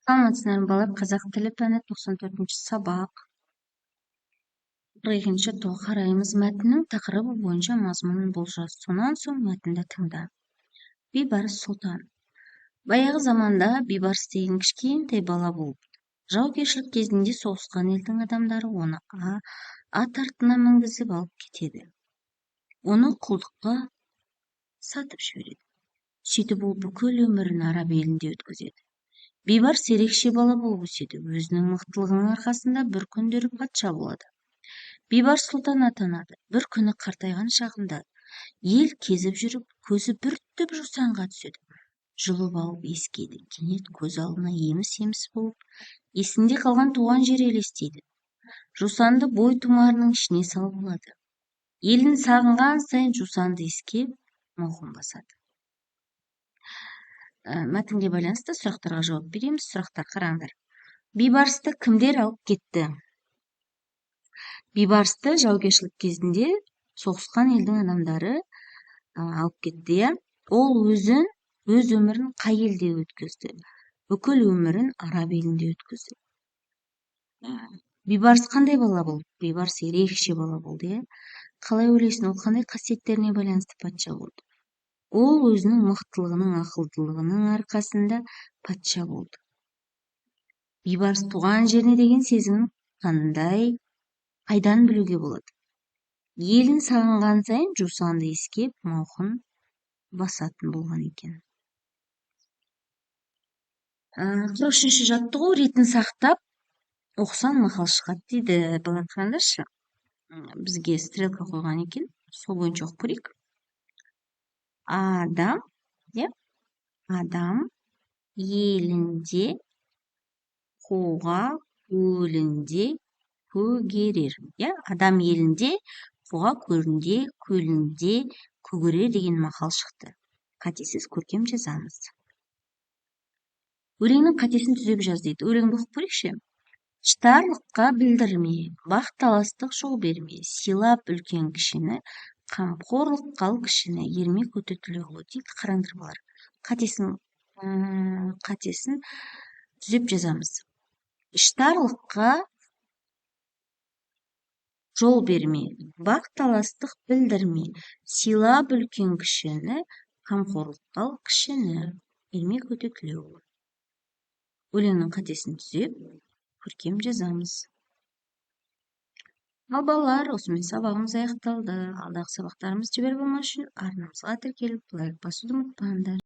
Саламатсыздарбы балар, қазақ тілі пәні 94-ші сабақ. 42-ші тоға қараймыз. Мәтіннің тақырыбы бойынша мазмұнын болжа. Сонан соң мәтінді тыңда. Бейбарыс Сұлтан. Баяғы заманда Бейбарыс деген кішкентай бала болып, жаугершілік кезінде соғысқан елдің адамдары оны ат артына мінгізіп алып кетеді. Оны құлдыққа сатып жібереді. Сөйтіп ол бүкіл өмірін араб елінде өткізеді. Бейбарыс ерекше бала болып өседі. Өзінің мықтылығының арқасында бір күндері патша болады. Бейбарыс сұлтан атанады. Бір күні қартайған шағында ел кезіп жүріп, көзі бір түп жусанға түседі. Жұлып алып ескеді. Кенет көз алдына еміс-еміс болып, есінде қалған туған жері елестейді. Жусанды бой тұмарының ішіне салып алады. Елін сағынған сайын жусанды иіскеп, мауқын басады. Мәтінге байланысты сұрақтарға жауап береміз. Сұрақтар қараңдар. Бейбарысты кімдер алып кетті? Бейбарысты жаугершілік кезінде соғысқан елдің адамдары алып кетті. Ол өз өмірін қай елде өткізді? Бүкіл өмірін араб елінде өткізді. Бейбарыс қандай бала болды? Бейбарыс ерекше бала болды. Қалай ойлайсың, ол қандай қасиеттеріне байланысты патша болды? Ол өзінің мықтылығының, ақылдылығының арқасында патша болды. Бейбарыс туған жеріне деген сезімін қайдан білуге болады? Елін сағынған сайын жусанды иіскеп, мауқын басатын болған екен. 43-ші жаттығу. Ретін сақтап оқысаң мақал шығады дейді. Балар қараңдаршы. Бізге стрелка қойған екен. Сол бойынша оқып көрейік. Адам елінде, қуға көлінде көгерер. Адам елінде, қуға көлінде көгерер деген мақал шықты. Қатесіз көркем жазамыз. Өлеңнің қатесін түзеп жаз дейді. Өлеңді оқып көрейікші. Іштарлыққа білдірме, бақталастық жол берме, сыйлап үлкен кішіні, қамқорлық қал кішіні, ермек өтетілі ғой дейді. Қараңдар балар. Қатесін түзеп жазамыз. Іштарлыққа жол берме, бақталастық білдірме, сыйлап үлкен кішіні, қамқорлық қал кішіні, ермек өтетілі ғой. Өлеңнің қатесін түзеп көркем жазамыз. Ал балалар, осымен сабағымыз аяқталды. Алдағы сабақтарымыз жіберіп болмас үшін арнамызға тіркеліп лайк басуды ұмытпаңдар.